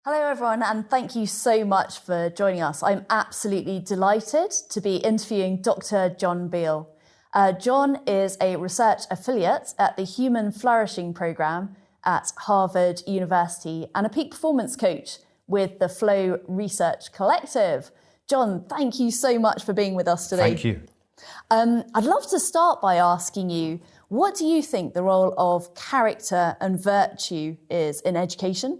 Hello everyone, and thank you so much for joining us. I'm absolutely delighted to be interviewing Dr. Jon Beale. Jon is a research affiliate at the Human Flourishing Programme at Harvard University and a peak performance coach with the Flow Research Collective. Jon, thank you so much for being with us today. Thank you. I'd love to start by asking you, what do you think the role of character and virtue is in education?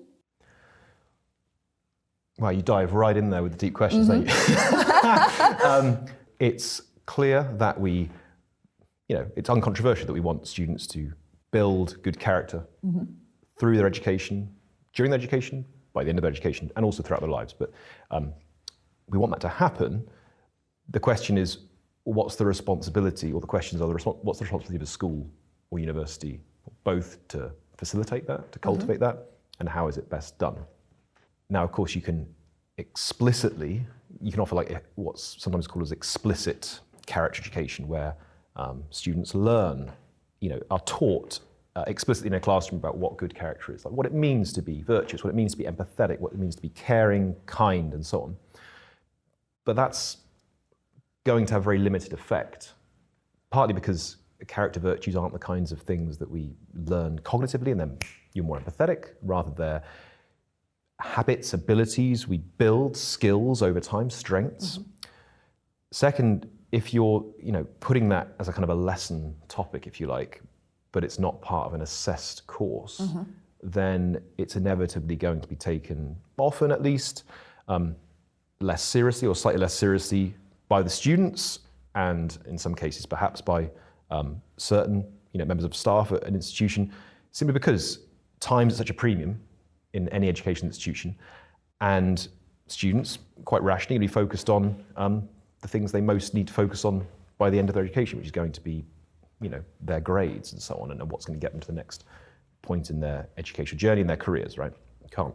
Well, you dive right in there with the deep questions, don't you? It's clear that it's uncontroversial that we want students to build good character through their education, during their education, by the end of their education, and also throughout their lives. But we want that to happen. The question is, what's the responsibility, or the questions are, what's the responsibility of a school or university, both to facilitate that, to cultivate that, and how is it best done? Now, of course, you can offer like what's sometimes called as explicit character education, where students learn, are taught explicitly in a classroom about what good character is, like what it means to be virtuous, what it means to be empathetic, what it means to be caring, kind, and so on. But that's going to have very limited effect, partly because character virtues aren't the kinds of things that we learn cognitively, and then you're more empathetic, rather they're habits, abilities, we build skills over time, strengths. Second, if you're putting that as a kind of a lesson topic, if you like, but it's not part of an assessed course, then it's inevitably going to be taken, often at least, less seriously or slightly less seriously by the students, and in some cases perhaps by certain members of staff at an institution, simply because time's at such a premium in any education institution, and students, quite rationally, be focused on the things they most need to focus on by the end of their education, which is going to be, their grades and so on, and what's going to get them to the next point in their educational journey and their careers, right? You can't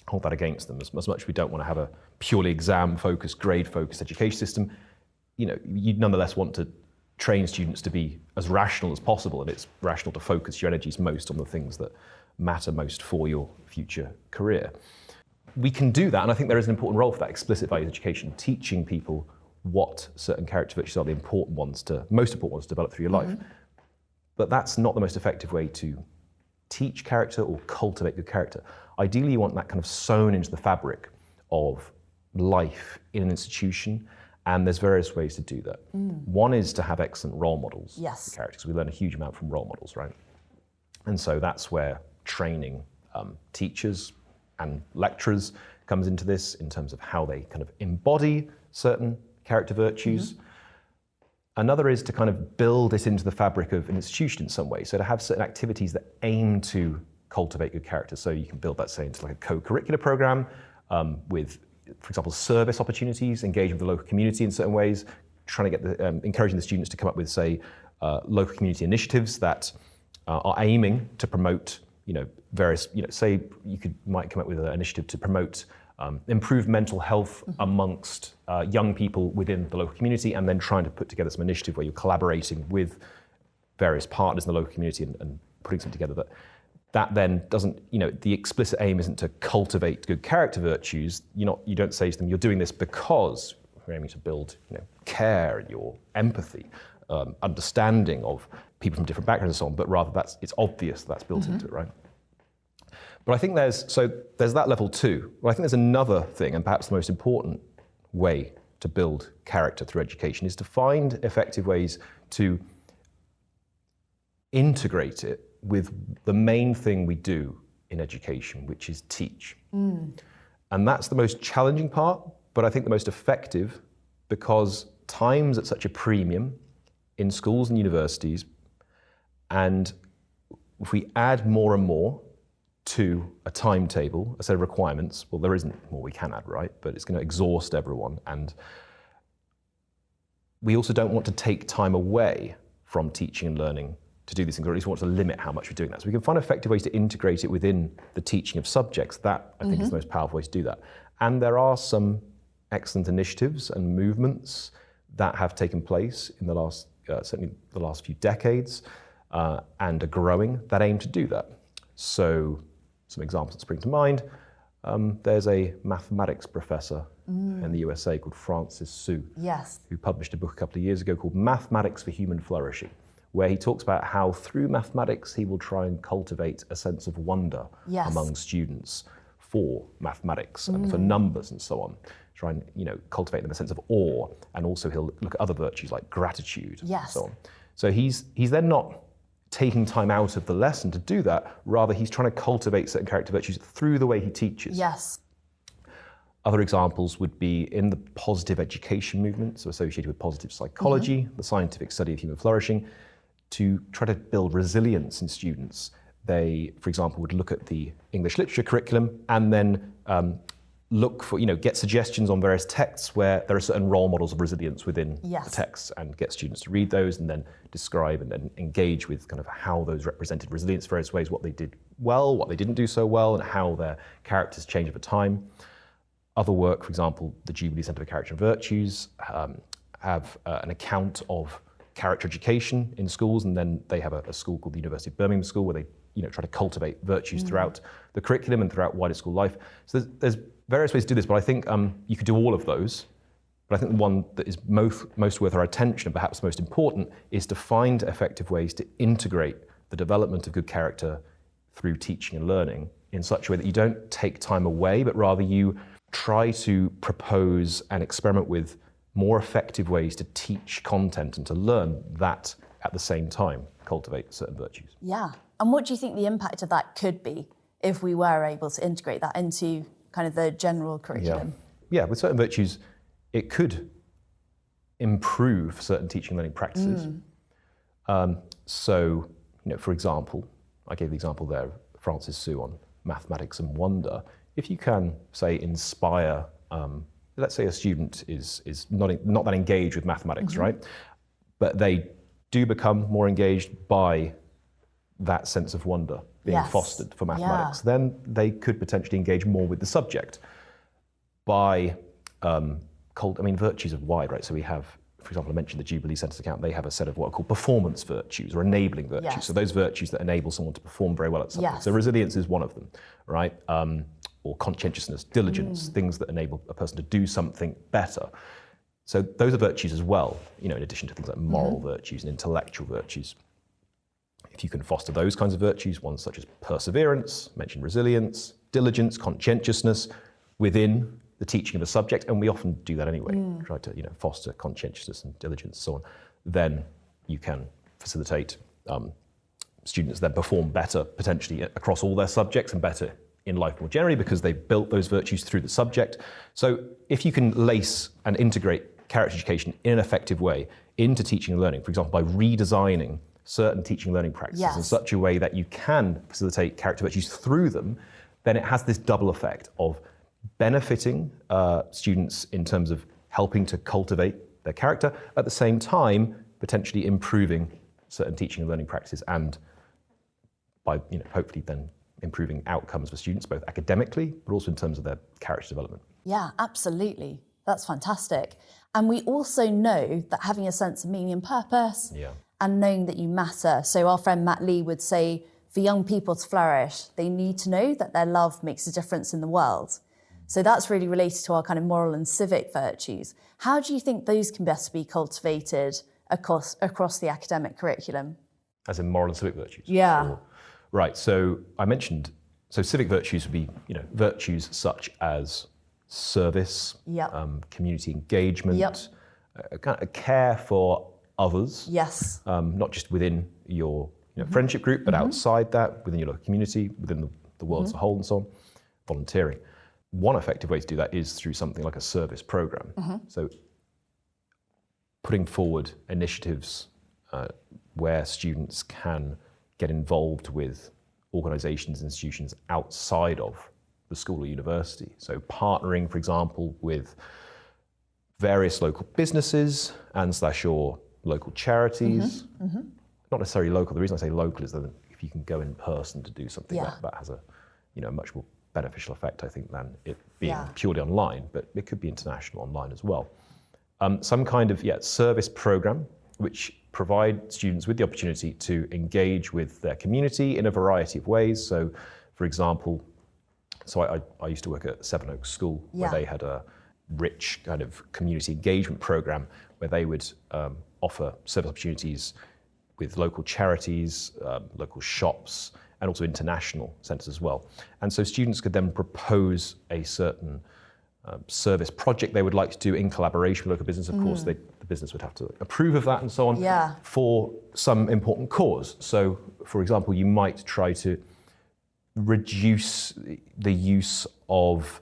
hold that against them. As much as we don't want to have a purely exam-focused, grade-focused education system, you nonetheless want to train students to be as rational as possible, and it's rational to focus your energies most on the things that matter most for your future career. We can do that, and I think there is an important role for that, explicit values education, teaching people what certain character virtues are the most important ones to develop through your life. But that's not the most effective way to teach character or cultivate good character. Ideally, you want that kind of sewn into the fabric of life in an institution, and there's various ways to do that. One is to have excellent role models for characters. We learn a huge amount from role models, right? And so that's where training teachers and lecturers comes into this, in terms of how they kind of embody certain character virtues. Another is to kind of build it into the fabric of an institution in some way, so to have certain activities that aim to cultivate good character. So you can build that, say, into like a co-curricular program with, for example, service opportunities, engaging with the local community in certain ways, trying to get encouraging the students to come up with, say, local community initiatives that are aiming to promote various, say might come up with an initiative to promote improved mental health amongst young people within the local community, and then trying to put together some initiative where you're collaborating with various partners in the local community and putting something together that then doesn't, the explicit aim isn't to cultivate good character virtues. You don't say to them, you're doing this because we're aiming to build care and your empathy, understanding of people from different backgrounds and so on, but rather it's obvious that's built into it, right? But I think there's that level too. Well, I think there's another thing, and perhaps the most important way to build character through education, is to find effective ways to integrate it with the main thing we do in education, which is teach. And that's the most challenging part, but I think the most effective, because time's at such a premium in schools and universities, and if we add more and more to a timetable, a set of requirements, well, there isn't more we can add, right? But it's going to exhaust everyone. And we also don't want to take time away from teaching and learning to do these things, or at least want to limit how much we're doing that. So we can find effective ways to integrate it within the teaching of subjects. That, I think, is the most powerful way to do that. And there are some excellent initiatives and movements that have taken place in the last, certainly the last few decades, and are growing, that aim to do that. So some examples that spring to mind, There's a mathematics professor in the USA called Francis Su, Yes. who published a book a couple of years ago called Mathematics for Human Flourishing, where he talks about how through mathematics he will try and cultivate a sense of wonder Yes. among students for mathematics and for numbers and so on. Try and cultivate them a sense of awe, and also he'll look at other virtues like gratitude and Yes. so on. So he's then not taking time out of the lesson to do that, rather he's trying to cultivate certain character virtues through the way he teaches. Yes. Other examples would be in the positive education movement, so associated with positive psychology, the scientific study of human flourishing, to try to build resilience in students. They, for example, would look at the English literature curriculum and then look for, get suggestions on various texts where there are certain role models of resilience within Yes. the texts, and get students to read those and then describe and then engage with kind of how those represented resilience, various ways, what they did well, what they didn't do so well, and how their characters change over time. Other work, for example, the Jubilee Centre for Character and Virtues have an account of character education in schools, and then they have a school called the University of Birmingham School where they try to cultivate virtues throughout the curriculum and throughout wider school life. So there's various ways to do this, but I think you could do all of those. But I think the one that is most worth our attention, and perhaps most important, is to find effective ways to integrate the development of good character through teaching and learning in such a way that you don't take time away, but rather you try to propose and experiment with more effective ways to teach content and to learn that at the same time, cultivate certain virtues. Yeah. And what do you think the impact of that could be if we were able to integrate that into kind of the general curriculum? Yeah, with certain virtues, it could improve certain teaching and learning practices. So, for example, I gave the example there of Francis Su on mathematics and wonder. If you can, say, inspire, let's say a student is not that engaged with mathematics, right? But they do become more engaged by that sense of wonder being Yes. fostered for mathematics, then they could potentially engage more with the subject by, virtues are wide, right? So we have, for example, I mentioned the Jubilee Centre's account, they have a set of what are called performance virtues or enabling virtues. Yes. So those virtues that enable someone to perform very well at something. Yes. So resilience is one of them, right? Or conscientiousness, diligence, things that enable a person to do something better. So those are virtues as well, in addition to things like moral virtues and intellectual virtues. If you can foster those kinds of virtues, ones such as perseverance, mentioned resilience, diligence, conscientiousness, within the teaching of a subject, and we often do that anyway, try to foster conscientiousness and diligence and so on, then you can facilitate students then perform better potentially across all their subjects and better in life more generally because they've built those virtues through the subject. So if you can lace and integrate character education in an effective way into teaching and learning, for example, by redesigning certain teaching and learning practices Yes. in such a way that you can facilitate character virtues through them, then it has this double effect of benefiting students in terms of helping to cultivate their character, at the same time potentially improving certain teaching and learning practices, and by hopefully then improving outcomes for students both academically but also in terms of their character development. Yeah, absolutely. That's fantastic. And we also know that having a sense of meaning and purpose and knowing that you matter. So our friend Matt Lee would say, for young people to flourish, they need to know that their love makes a difference in the world. So that's really related to our kind of moral and civic virtues. How do you think those can best be cultivated across the academic curriculum? As in moral and civic virtues? Yeah. Right, so I mentioned, civic virtues would be, virtues such as service, community engagement, a care for others. Yes. Not just within your friendship group, but outside that, within your local community, within the world as a whole and so on, volunteering. One effective way to do that is through something like a service program. So putting forward initiatives where students can get involved with organisations and institutions outside of the school or university. So partnering, for example, with various local businesses and / or local charities. Not necessarily local. The reason I say local is that if you can go in person to do something, that has a much more beneficial effect, I think, than it being purely online, but it could be international online as well. Some kind of service program which provide students with the opportunity to engage with their community in a variety of ways. So, for example, So I used to work at Sevenoaks School, where Yeah. they had a rich kind of community engagement program where they would offer service opportunities with local charities, local shops, and also international centres as well. And so students could then propose a certain service project they would like to do in collaboration with local business. Of course, the business would have to approve of that and so on, Yeah. for some important cause. So, for example, you might try to reduce the use of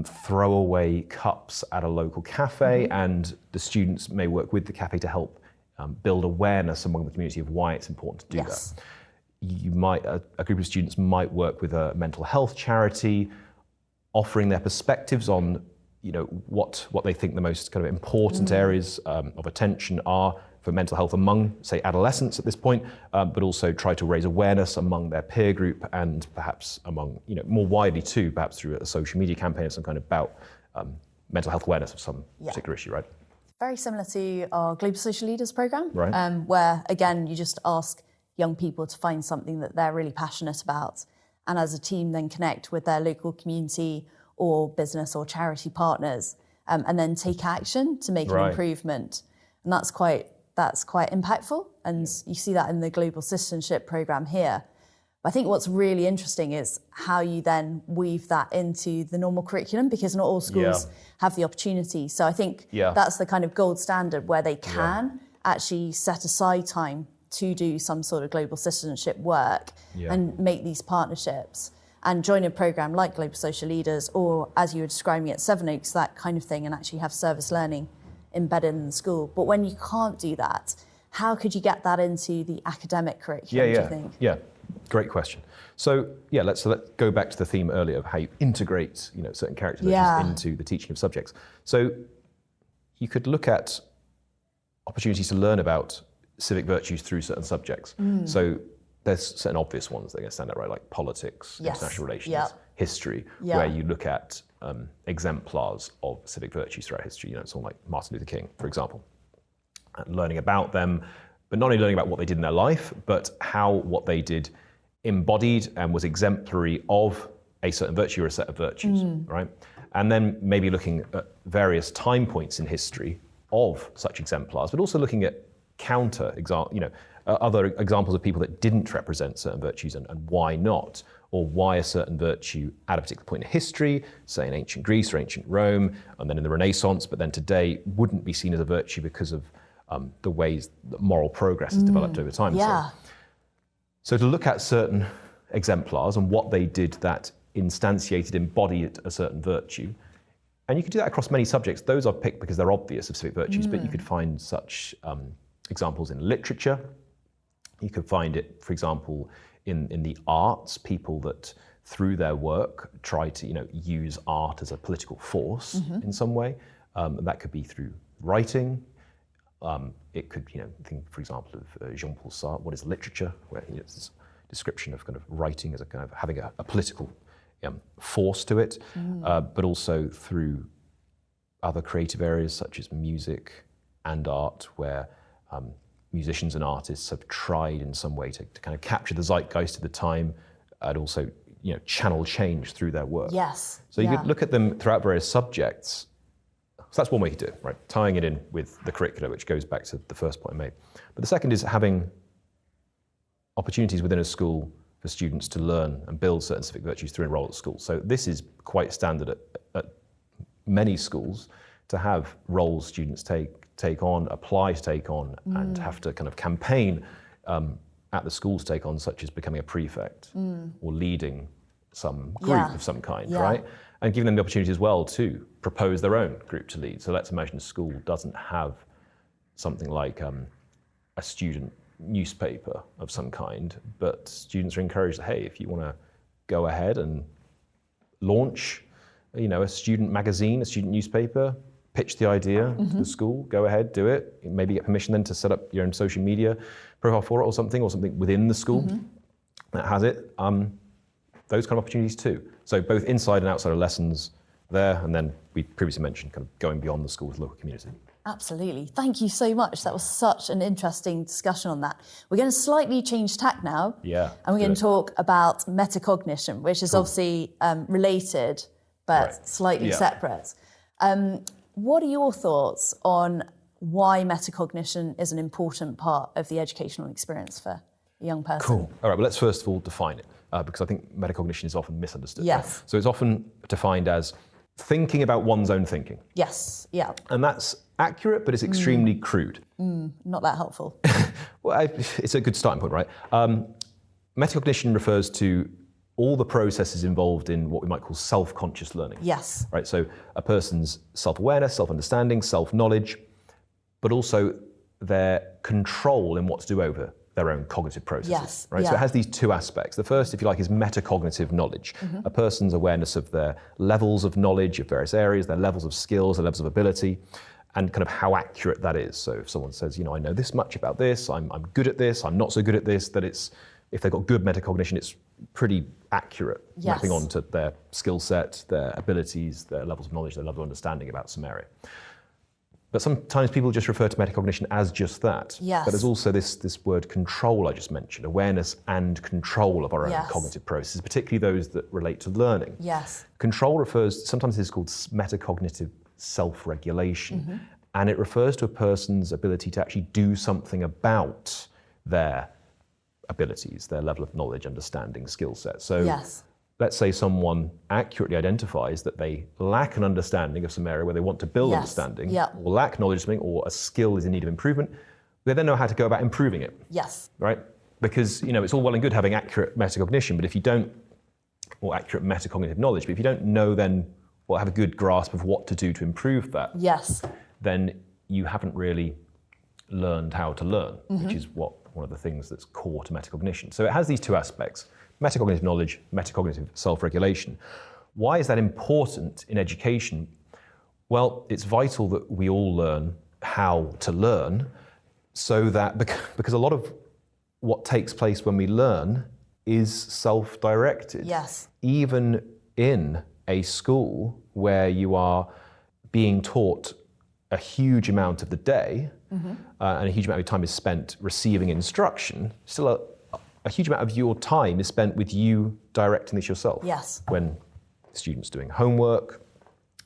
throwaway cups at a local cafe, and the students may work with the cafe to help build awareness among the community of why it's important to do Yes. that. You might, a group of students might work with a mental health charity, offering their perspectives on, what they think the most kind of important areas of attention are for mental health among, say, adolescents at this point, but also try to raise awareness among their peer group and perhaps among, more widely too, perhaps through a social media campaign or some kind of about mental health awareness of some particular issue, right? Very similar to our Global Social Leaders programme, Right. Where, again, you just ask young people to find something that they're really passionate about, and as a team then connect with their local community or business or charity partners, and then take action to make an Right. improvement. And that's quite impactful, and you see that in the Global Citizenship programme here. But I think what's really interesting is how you then weave that into the normal curriculum, because not all schools have the opportunity. So I think that's the kind of gold standard where they can actually set aside time to do some sort of global citizenship work and make these partnerships and join a programme like Global Social Leaders, or as you were describing at Sevenoaks, that kind of thing, and actually have service learning embedded in the school. But when you can't do that, how could you get that into the academic curriculum, do you think? Yeah, great question. So let's go back to the theme earlier of how you integrate, certain characteristics into the teaching of subjects. So you could look at opportunities to learn about civic virtues through certain subjects. So there's certain obvious ones that are going to stand out, right? Like politics, international relations, history, where you look at exemplars of civic virtues throughout history. Someone like Martin Luther King, for example. And learning about them, but not only learning about what they did in their life, but how what they did embodied and was exemplary of a certain virtue or a set of virtues, right? And then maybe looking at various time points in history of such exemplars, but also looking at other examples of people that didn't represent certain virtues and why not, or why a certain virtue at a particular point in history, say in ancient Greece or ancient Rome, and then in the Renaissance, but then today wouldn't be seen as a virtue because of the ways that moral progress has developed over time. So to look at certain exemplars and what they did that instantiated, embodied a certain virtue, and you could do that across many subjects. Those I've picked because they're obvious of civic virtues, but you could find such examples in literature. You could find it, for example, in the arts, people that through their work try to use art as a political force in some way. That could be through writing. It could, think, for example, of Jean-Paul Sartre, what is literature, where it's this description of kind of writing as a kind of having a political force to it, but also through other creative areas such as music and art, where musicians and artists have tried in some way to kind of capture the zeitgeist of the time and also channel change through their work. Yes. So you could look at them throughout various subjects. So that's one way to do it, right? Tying it in with the curricula, which goes back to the first point I made. But the second is having opportunities within a school for students to learn and build certain civic virtues through enroll at school. So this is quite standard at many schools, to have roles students take on, apply to take on, and have to kind of campaign at the school to take on, such as becoming a prefect or leading some group of some kind, right? And giving them the opportunity as well to propose their own group to lead. So let's imagine a school doesn't have something like a student newspaper of some kind, but students are encouraged, hey, if you want to go ahead and launch, a student magazine, a student newspaper, pitch the idea to the school, go ahead, do it. Maybe get permission then to set up your own social media profile for it or something within the school that has it. Those kind of opportunities too. So both inside and outside of lessons there, and then we previously mentioned kind of going beyond the school with local community. Absolutely. Thank you so much. That was such an interesting discussion on that. We're going to slightly change tack now. Yeah. And we're going to talk about metacognition, which is obviously related, but slightly separate. What are your thoughts on why metacognition is an important part of the educational experience for a young person? Cool. All right, well, let's first of all define it, because I think metacognition is often misunderstood. Yes. Right? So it's often defined as thinking about one's own thinking. Yes, yeah. And that's accurate, but it's extremely crude. Not that helpful. Well, it's a good starting point, right? Metacognition refers to all the processes involved in what we might call self-conscious learning. Yes. Right, so a person's self-awareness, self-understanding, self-knowledge, but also their control in what to do over their own cognitive processes. Yes. Right? Yeah. So it has these two aspects. The first, if you like, is metacognitive knowledge. A person's awareness of their levels of knowledge of various areas, their levels of skills, their levels of ability, and kind of how accurate that is. So if someone says, I know this much about this, I'm good at this, I'm not so good at this, that it's, if they've got good metacognition, it's pretty accurate, mapping onto their skill set, their abilities, their levels of knowledge, their level of understanding about some area. But sometimes people just refer to metacognition as just that. Yes. But there's also this word control I just mentioned, awareness and control of our own cognitive processes, particularly those that relate to learning. Yes. Control refers, sometimes it's called metacognitive self-regulation, and it refers to a person's ability to actually do something about their abilities, their level of knowledge, understanding, skill set. So let's say someone accurately identifies that they lack an understanding of some area where they want to build understanding, or lack knowledge of something, or a skill is in need of improvement, they then know how to go about improving it. Yes. Right? Because, it's all well and good having accurate metacognition, but if you don't, or accurate metacognitive knowledge, but if you don't know then, or have a good grasp of what to do to improve that, then you haven't really learned how to learn, which is one of the things that's core to metacognition. So it has these two aspects, metacognitive knowledge, metacognitive self-regulation. Why is that important in education? Well, it's vital that we all learn how to learn, so that, because a lot of what takes place when we learn is self-directed. Yes. Even in a school where you are being taught a huge amount of the day, and a huge amount of time is spent receiving instruction, still a huge amount of your time is spent with you directing this yourself. Yes. When students doing homework,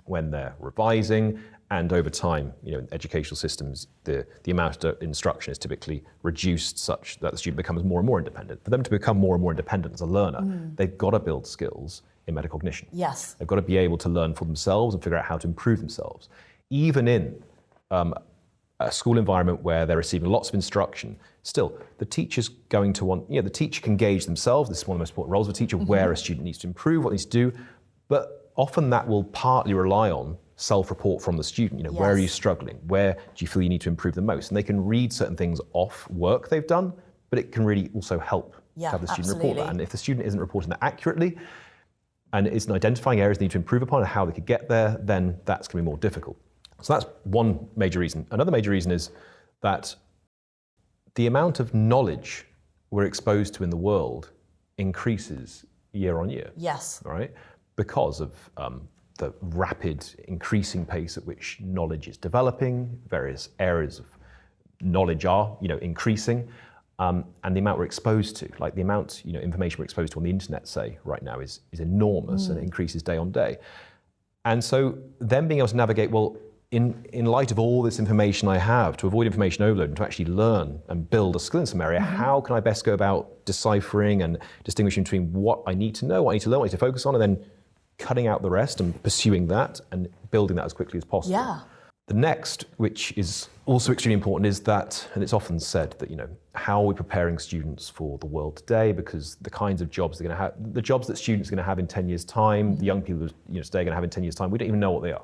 when they're revising, and over time, in educational systems, the amount of instruction is typically reduced such that the student becomes more and more independent. For them to become more and more independent as a learner, they've got to build skills in metacognition. Yes. They've got to be able to learn for themselves and figure out how to improve themselves. Even in a school environment where they're receiving lots of instruction, still, the teacher's going to want, the teacher can gauge themselves. This is one of the most important roles of a teacher, where a student needs to improve, what needs to do. But often that will partly rely on self-report from the student. Where are you struggling? Where do you feel you need to improve the most? And they can read certain things off work they've done, but it can really also help have the student report that. And if the student isn't reporting that accurately, and isn't identifying areas they need to improve upon and how they could get there, then that's going to be more difficult. So that's one major reason. Another major reason is that the amount of knowledge we're exposed to in the world increases year on year. Yes. Right? Because of the rapid increasing pace at which knowledge is developing, various areas of knowledge are, increasing, and the amount we're exposed to, like the amount, information we're exposed to on the internet, say, right now is enormous, and it increases day on day. And so then being able to navigate, well, in light of all this information I have, to avoid information overload and to actually learn and build a skill in some area, how can I best go about deciphering and distinguishing between what I need to know, what I need to learn, what I need to focus on, and then cutting out the rest and pursuing that and building that as quickly as possible. Yeah. The next, which is also extremely important, is that, and it's often said that, how are we preparing students for the world today? Because the kinds of jobs they're going to have, the jobs that students are going to have in 10 years' time, the young people today are going to have in 10 years' time, we don't even know what they are,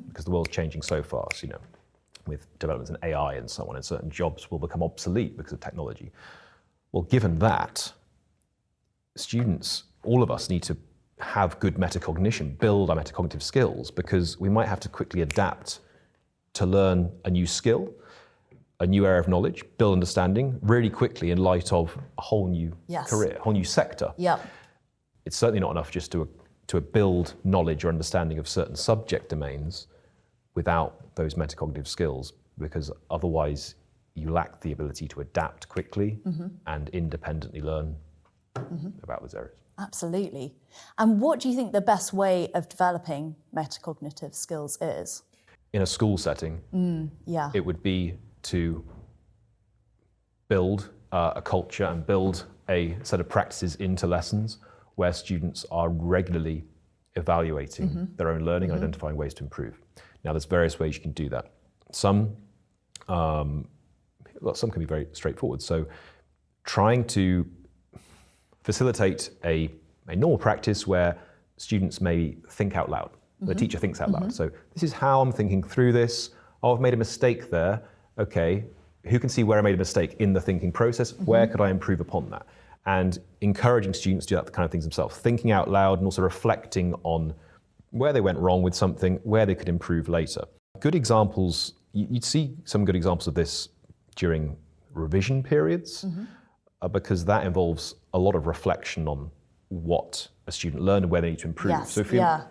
because the world's changing so fast, with developments in AI and so on, and certain jobs will become obsolete because of technology. Well, given that, students, all of us, need to have good metacognition, build our metacognitive skills, because we might have to quickly adapt to learn a new skill, a new area of knowledge, build understanding really quickly in light of a whole new career, a whole new sector. Yeah. It's certainly not enough just to build knowledge or understanding of certain subject domains without those metacognitive skills because otherwise you lack the ability to adapt quickly and independently learn about those areas. Absolutely. And what do you think the best way of developing metacognitive skills is? In a school setting, it would be to build a culture and build a set of practices into lessons where students are regularly evaluating their own learning, identifying ways to improve. Now, there's various ways you can do that. Some can be very straightforward. So trying to facilitate a normal practice where students may think out loud. The teacher thinks out loud. So this is how I'm thinking through this. Oh, I've made a mistake there. Okay, who can see where I made a mistake in the thinking process? Where could I improve upon that? And encouraging students to do that kind of things themselves, thinking out loud and also reflecting on where they went wrong with something, where they could improve later. Good examples, you'd see some good examples of this during revision periods, because that involves a lot of reflection on what a student learned and where they need to improve. Yes, So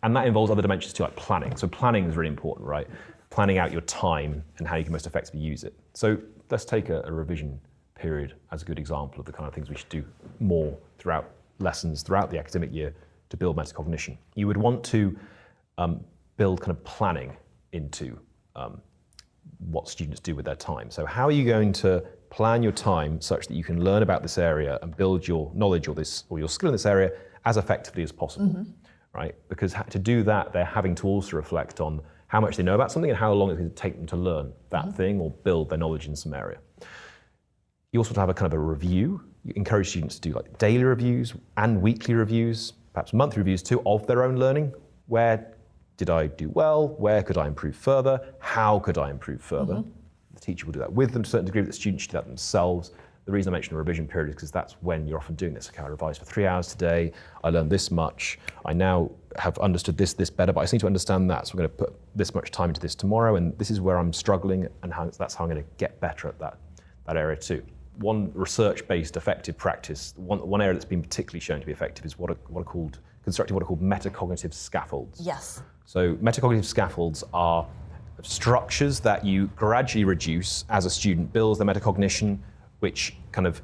and that involves other dimensions too, like planning. So planning is really important, right? Planning out your time and how you can most effectively use it. So let's take a revision period as a good example of the kind of things we should do more throughout lessons, throughout the academic year to build metacognition. You would want to build kind of planning into what students do with their time. So how are you going to plan your time such that you can learn about this area and build your knowledge or your skill in this area as effectively as possible, right? Because to do that, they're having to also reflect on how much they know about something and how long it's going to take them to learn that thing or build their knowledge in some area. You also want to have a kind of a review. You encourage students to do like daily reviews and weekly reviews, perhaps monthly reviews too, of their own learning. Where did I do well? Where could I improve further? How could I improve further? The teacher will do that with them to a certain degree, but the students should do that themselves. The reason I mentioned the revision period is because that's when you're often doing this. Okay, I revised for 3 hours today, I learned this much, I now have understood this better, but I just need to understand that, so I'm going to put this much time into this tomorrow, and this is where I'm struggling, and that's how I'm going to get better at that area too. One research-based effective practice, one area that's been particularly shown to be effective is constructing what are called metacognitive scaffolds. Yes. So metacognitive scaffolds are structures that you gradually reduce as a student builds their metacognition, which kind of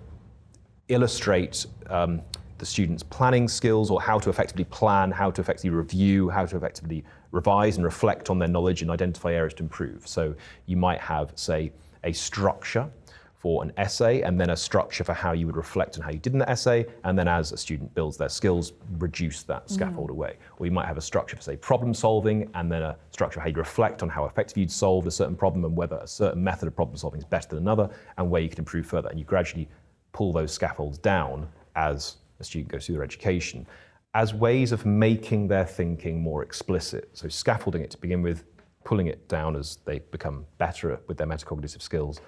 illustrate the student's planning skills, or how to effectively plan, how to effectively review, how to effectively revise and reflect on their knowledge and identify areas to improve. So you might have, say, a structure for an essay, and then a structure for how you would reflect on how you did in the essay, and then as a student builds their skills, reduce that scaffold away. Or you might have a structure for, say, problem solving, and then a structure for how you reflect on how effectively you'd solved a certain problem and whether a certain method of problem solving is better than another, and where you can improve further. And you gradually pull those scaffolds down as a student goes through their education, as ways of making their thinking more explicit. So scaffolding it to begin with, pulling it down as they become better with their metacognitive skills.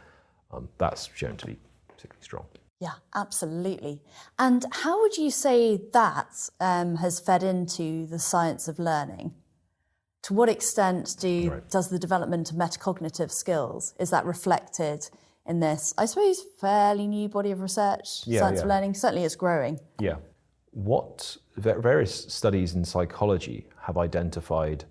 That's shown to be particularly strong. Yeah, absolutely. And how would you say that has fed into the science of learning? To what extent does the development of metacognitive skills, is that reflected in this, I suppose, fairly new body of research, science of learning? Certainly it's growing. Yeah. What various studies in psychology have identified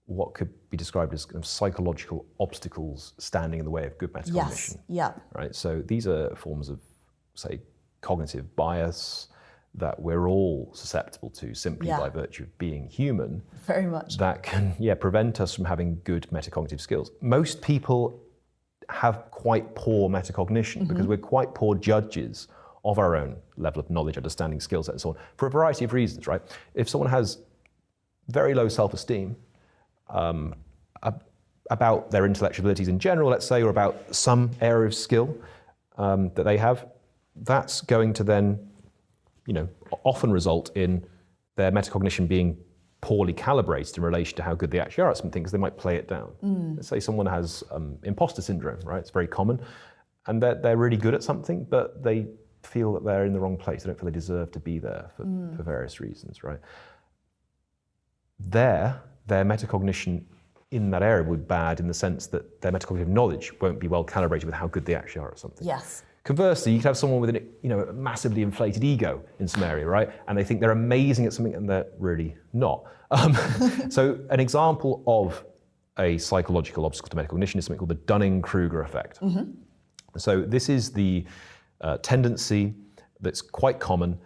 what could be described as kind of psychological obstacles standing in the way of good metacognition. Yes, yeah. Right. So these are forms of, say, cognitive bias that we're all susceptible to simply by virtue of being human. Very much. That can, prevent us from having good metacognitive skills. Most people have quite poor metacognition because we're quite poor judges of our own level of knowledge, understanding, skill set, and so on, for a variety of reasons, right? If someone has very low self-esteem, about their intellectual abilities in general, let's say, or about some area of skill that they have, that's going to then, often result in their metacognition being poorly calibrated in relation to how good they actually are at something, because they might play it down. Let's say someone has imposter syndrome, right? It's very common, and they're really good at something, but they feel that they're in the wrong place. They don't feel they deserve to be there for various reasons, right? Their metacognition in that area would be bad in the sense that their metacognitive knowledge won't be well calibrated with how good they actually are at something. Yes. Conversely, you could have someone with a massively inflated ego in some area, right? And they think they're amazing at something and they're really not. So an example of a psychological obstacle to metacognition is something called the Dunning-Kruger effect. So this is the tendency that's quite common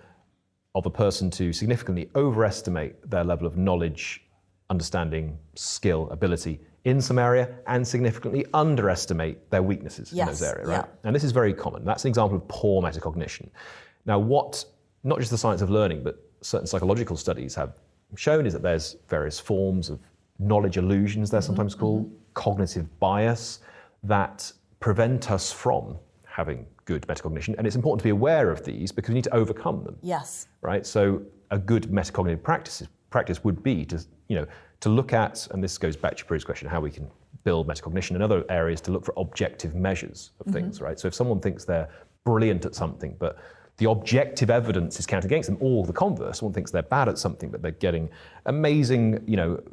of a person to significantly overestimate their level of knowledge, understanding, skill, ability in some area, and significantly underestimate their weaknesses in those areas, right? And this is very common. That's an example of poor metacognition. Now, what not just the science of learning, but certain psychological studies have shown is that there's various forms of knowledge illusions, they're sometimes called, cognitive bias, that prevent us from having good metacognition. And it's important to be aware of these because we need to overcome them. Yes. Right? So a good metacognitive practice would be to look at, and this goes back to your previous question, how we can build metacognition in other areas, to look for objective measures of things, right? So if someone thinks they're brilliant at something, but the objective evidence is counted against them, or the converse, someone thinks they're bad at something, but they're getting amazing,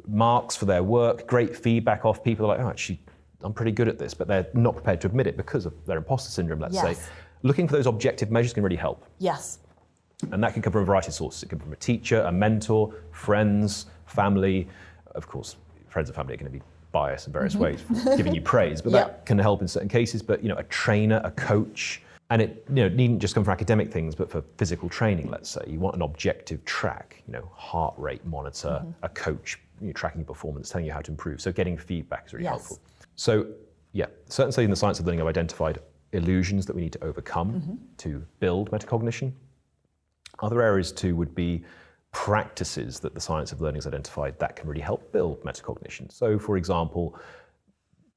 marks for their work, great feedback off people, like, oh, actually, I'm pretty good at this, but they're not prepared to admit it because of their imposter syndrome, let's say. Looking for those objective measures can really help. Yes. And that can come from a variety of sources. It can come from a teacher, a mentor, friends, family. Of course, friends and family are going to be biased in various ways, giving you praise, but that can help in certain cases. But, a trainer, a coach, and it needn't just come for academic things, but for physical training, let's say. You want an objective track, heart rate monitor, a coach, tracking your performance, telling you how to improve. So getting feedback is really helpful. So, certain studies in the science of learning have identified illusions that we need to overcome to build metacognition. Other areas too would be practices that the science of learning has identified that can really help build metacognition. So, for example,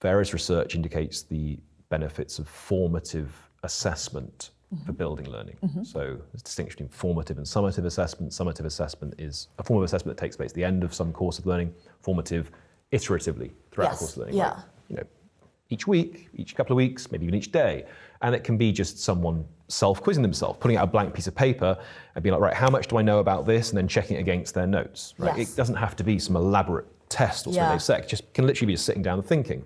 various research indicates the benefits of formative assessment for building learning. So there's a distinction between formative and summative assessment. Summative assessment is a form of assessment that takes place at the end of some course of learning. Formative, iteratively throughout the course of learning. Like, each week, each couple of weeks, maybe even each day. And it can be just someone self-quizzing themselves, putting out a blank piece of paper and being like, right, how much do I know about this? And then checking it against their notes, right? It doesn't have to be some elaborate test or something they've set. It just can literally be just sitting down and thinking.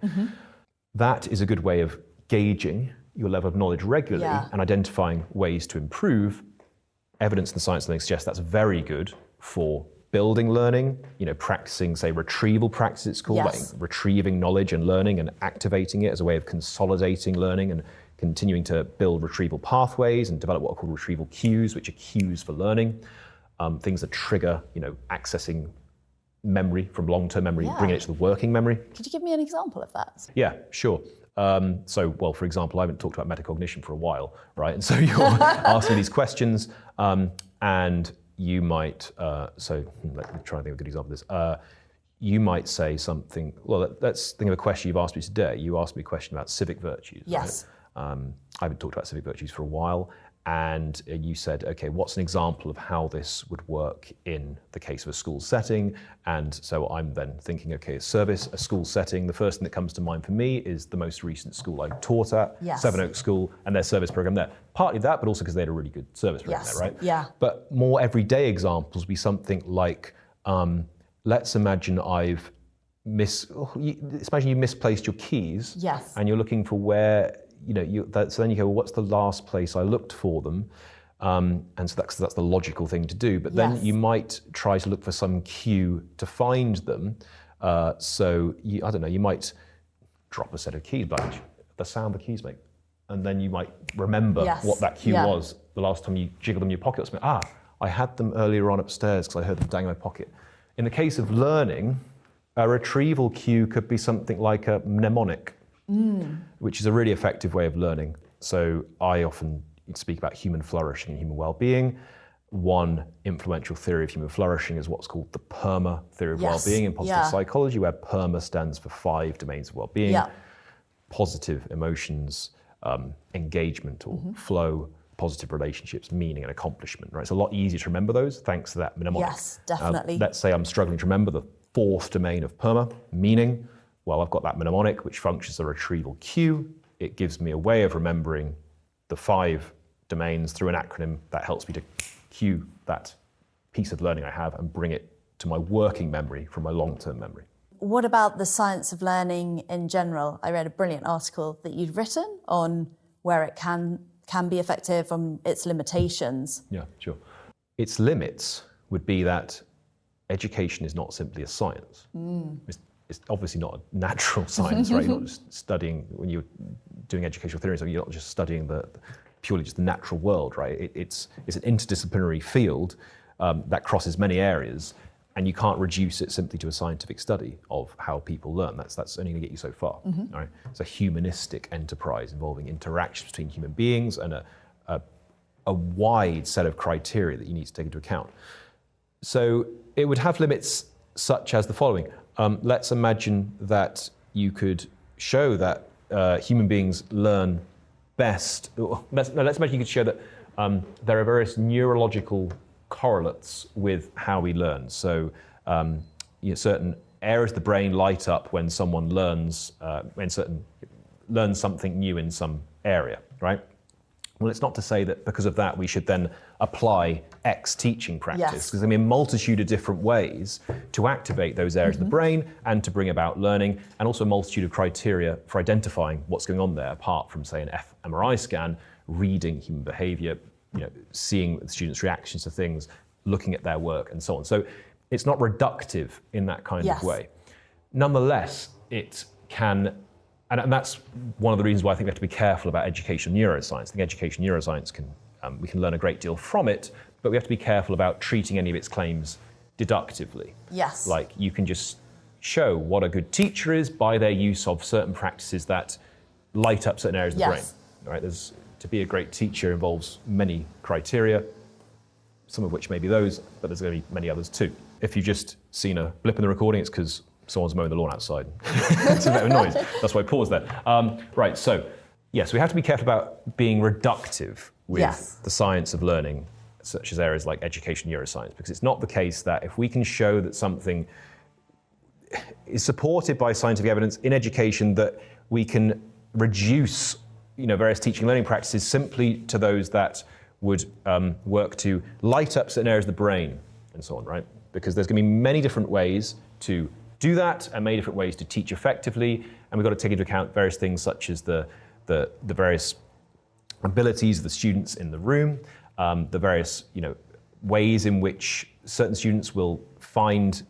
That is a good way of gauging your level of knowledge regularly and identifying ways to improve. Evidence in the science of learning suggests that's very good for building learning, practicing, say, retrieval practice, it's called, like retrieving knowledge and learning and activating it as a way of consolidating learning and continuing to build retrieval pathways and develop what are called retrieval cues, which are cues for learning, things that trigger, accessing memory from long-term memory, bringing it to the working memory. Could you give me an example of that? Yeah, sure. For example, I haven't talked about metacognition for a while, right? And so you're asking these questions, and you might, let me try and think of a good example of this. You might say something, well, let's think of a question you've asked me today. You asked me a question about civic virtues. Yes. Right? I haven't talked about civic virtues for a while. And you said, okay, what's an example of how this would work in the case of a school setting? And so I'm then thinking, okay, a school setting. The first thing that comes to mind for me is the most recent school I taught at, Sevenoaks School, and their service program there. Partly that, but also because they had a really good service program there, right? Yeah. But more everyday examples would be something like, let's imagine imagine you misplaced your keys. Yes. And you're looking for where, so then you go, well, what's the last place I looked for them? And so that's the logical thing to do. But then you might try to look for some cue to find them. You might drop a set of keys, but the sound the keys make. And then you might remember what that cue was the last time you jiggled them in your pocket. I had them earlier on upstairs because I heard them dang in my pocket. In the case of learning, a retrieval cue could be something like a mnemonic. Which is a really effective way of learning. So I often speak about human flourishing and human well-being. One influential theory of human flourishing is what's called the PERMA theory of well-being in positive psychology, where PERMA stands for 5 domains of well-being. Positive emotions, engagement or flow, positive relationships, meaning and accomplishment, right? It's a lot easier to remember those thanks to that mnemonic. Yes, definitely. Let's say I'm struggling to remember the 4th domain of PERMA, meaning. Well, I've got that mnemonic, which functions as a retrieval cue. It gives me a way of remembering the 5 domains through an acronym that helps me to cue that piece of learning I have and bring it to my working memory from my long-term memory. What about the science of learning in general? I read a brilliant article that you'd written on where it can be effective, on its limitations. Yeah, sure. Its limits would be that education is not simply a science. it's obviously not a natural science, right? You're not just studying, when you're doing educational theory, so you're not just studying purely just the natural world, right? It's an interdisciplinary field that crosses many areas, and you can't reduce it simply to a scientific study of how people learn. That's only going to get you so far. Right? It's a humanistic enterprise involving interactions between human beings and a wide set of criteria that you need to take into account. So it would have limits such as the following. Let's imagine that you could show that human beings learn best. Let's imagine you could show that there are various neurological correlates with how we learn. So certain areas of the brain light up when someone learns something new in some area, right? Well, it's not to say that because of that we should then apply X teaching practice, because there's going to be a multitude of different ways to activate those areas of the brain and to bring about learning, and also a multitude of criteria for identifying what's going on there, apart from, say, an fMRI scan, reading human behavior, seeing the students' reactions to things, looking at their work, and so on. So it's not reductive in that kind of way. Nonetheless, it can. And that's one of the reasons why I think we have to be careful about educational neuroscience. I think educational neuroscience we can learn a great deal from it, but we have to be careful about treating any of its claims deductively. Yes. Like, you can just show what a good teacher is by their use of certain practices that light up certain areas of the brain. Right? To be a great teacher involves many criteria, some of which may be those, but there's going to be many others too. If you've just seen a blip in the recording, it's because someone's mowing the lawn outside. It's a bit of a noise. That's why I paused there. Right, so yes, we have to be careful about being reductive with the science of learning, such as areas like education neuroscience, because it's not the case that if we can show that something is supported by scientific evidence in education, that we can reduce various teaching and learning practices simply to those that would work to light up certain areas of the brain and so on, right? Because there's going to be many different ways to do that and many different ways to teach effectively, and we've got to take into account various things such as the various abilities of the students in the room, the various ways in which certain students will find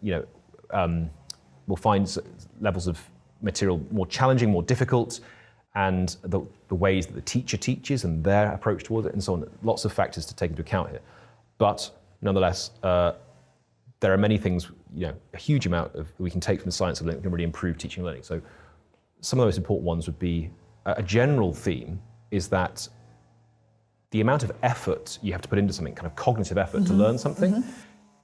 levels of material more challenging, more difficult, and the ways that the teacher teaches and their approach towards it, and so on. Lots of factors to take into account here, but nonetheless, there are many things, a huge amount of we can take from the science of learning that can really improve teaching and learning. So some of the most important ones would be, a general theme is that the amount of effort you have to put into something, kind of cognitive effort to learn something,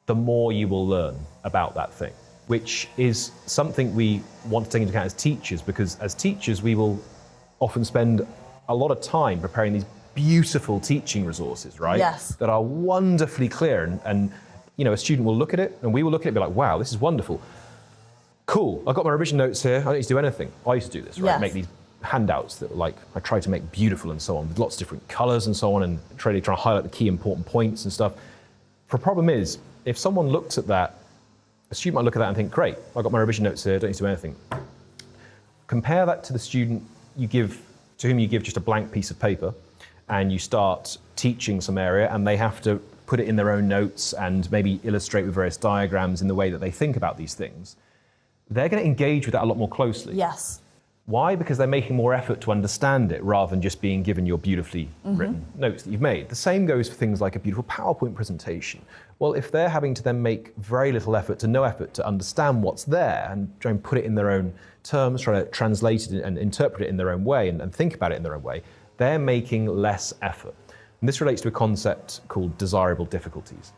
the more you will learn about that thing, which is something we want to take into account as teachers, because as teachers we will often spend a lot of time preparing these beautiful teaching resources, right? Yes. That are wonderfully clear, and a student will look at it, and we will look at it and be like, wow, this is wonderful. Cool, I've got my revision notes here, I don't need to do anything. I used to do this, right? Make these handouts that I try to make beautiful and so on, with lots of different colours and so on, and try to highlight the key important points and stuff. The problem is, if someone looks at that, a student might look at that and think, great, I've got my revision notes here, I don't need to do anything. Compare that to the student to whom you give just a blank piece of paper, and you start teaching some area, and they have to put it in their own notes and maybe illustrate with various diagrams in the way that they think about these things. They're going to engage with that a lot more closely. Yes. Why? Because they're making more effort to understand it rather than just being given your beautifully written notes that you've made. The same goes for things like a beautiful PowerPoint presentation. Well, if they're having to then make very little effort to no effort to understand what's there and try and put it in their own terms, try to translate it and interpret it in their own way and think about it in their own way, they're making less effort. And this relates to a concept called desirable difficulties.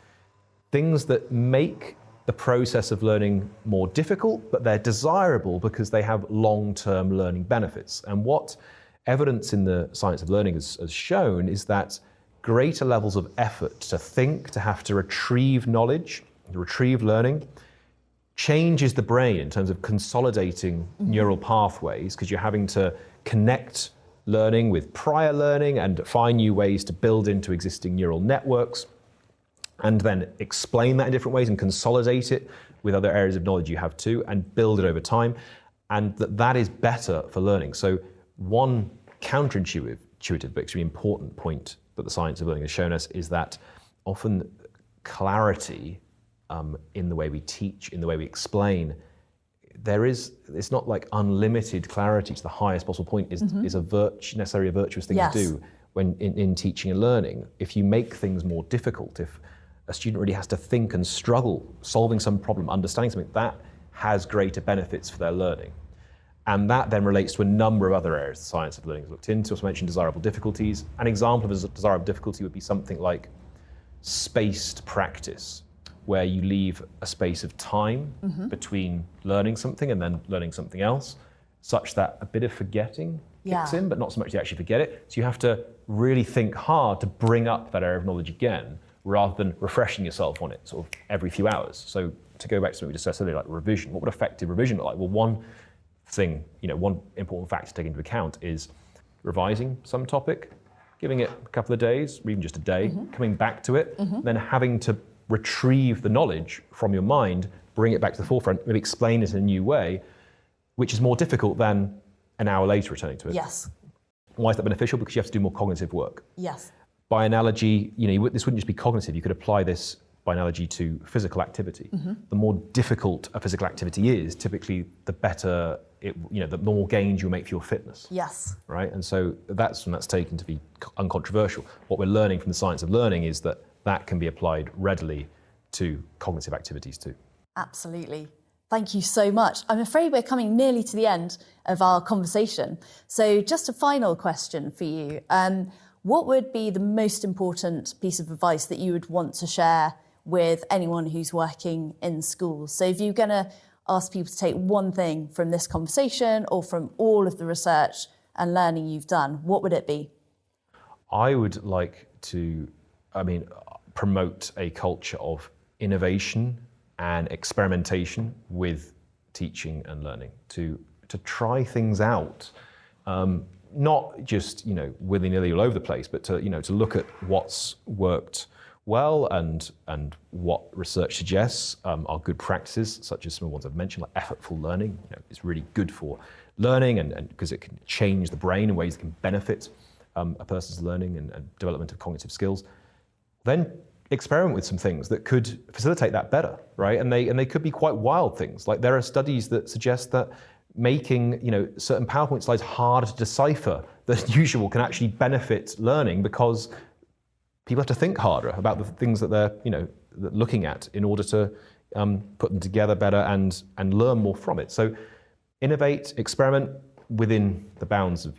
Things that make the process of learning more difficult, but they're desirable because they have long-term learning benefits. And what evidence in the science of learning has shown is that greater levels of effort to think, to have to retrieve knowledge, to retrieve learning, changes the brain in terms of consolidating neural pathways, because you're having to connect learning with prior learning and find new ways to build into existing neural networks, and then explain that in different ways and consolidate it with other areas of knowledge you have too, and build it over time, and that is better for learning. So one counterintuitive but extremely important point that the science of learning has shown us is that often clarity in the way we teach, in the way we explain, it's not like unlimited clarity to the highest possible point is necessarily a virtuous thing to do when in teaching and learning. If you make things more difficult, if a student really has to think and struggle solving some problem, understanding something, that has greater benefits for their learning. And that then relates to a number of other areas the science of learning has looked into. As I mentioned, desirable difficulties. An example of a desirable difficulty would be something like spaced practice, where you leave a space of time between learning something and then learning something else, such that a bit of forgetting kicks in, but not so much you actually forget it. So you have to really think hard to bring up that area of knowledge again, rather than refreshing yourself on it sort of every few hours. So to go back to something we discussed earlier, like revision, what would effective revision look like? Well, one thing, one important factor to take into account is revising some topic, giving it a couple of days, or even just a day, coming back to it, then having to retrieve the knowledge from your mind, bring it back to the forefront, maybe explain it in a new way, which is more difficult than an hour later returning to it. Yes. Why is that beneficial? Because you have to do more cognitive work. Yes. By analogy, this wouldn't just be cognitive, you could apply this by analogy to physical activity. The more difficult a physical activity is, typically the better the more gains you'll make for your fitness. Yes. Right? And so that's when that's taken to be uncontroversial. What we're learning from the science of learning is that can be applied readily to cognitive activities too. Absolutely. Thank you so much. I'm afraid we're coming nearly to the end of our conversation. So just a final question for you. What would be the most important piece of advice that you would want to share with anyone who's working in schools? So if you're going to ask people to take one thing from this conversation or from all of the research and learning you've done, what would it be? I would like to, promote a culture of innovation and experimentation with teaching and learning, to try things out, not just willy-nilly all over the place, but to look at what's worked well and what research suggests are good practices, such as some of the ones I've mentioned, like effortful learning. It's really good for learning and because it can change the brain in ways that can benefit a person's learning and development of cognitive skills. Then experiment with some things that could facilitate that better, right? And they could be quite wild things. Like there are studies that suggest that making certain PowerPoint slides harder to decipher than usual can actually benefit learning, because people have to think harder about the things that they're looking at in order to put them together better and learn more from it. So innovate, experiment within the bounds of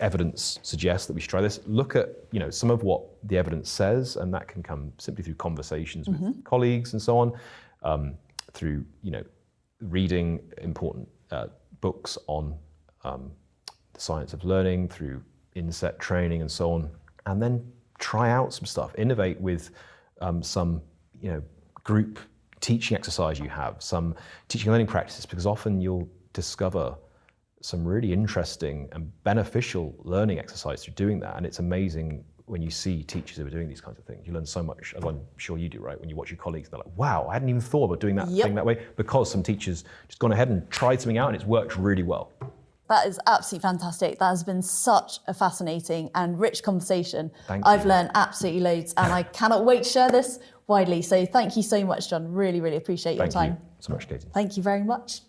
evidence suggests that we should try this. Look at some of what the evidence says, and that can come simply through conversations with colleagues and so on, through reading important books on the science of learning, through inset training and so on, and then try out some stuff. Innovate with some group teaching exercise you have, some teaching and learning practices, because often you'll discover some really interesting and beneficial learning exercise through doing that. And it's amazing when you see teachers who are doing these kinds of things. You learn so much, as I'm sure you do, right? When you watch your colleagues, they're like, wow, I hadn't even thought about doing that thing that way, because some teachers just gone ahead and tried something out and it's worked really well. That is absolutely fantastic. That has been such a fascinating and rich conversation. I've learned absolutely loads, and I cannot wait to share this widely. So thank you so much, Jon. Really, really appreciate your time. Thank you so much, Katie. Thank you very much.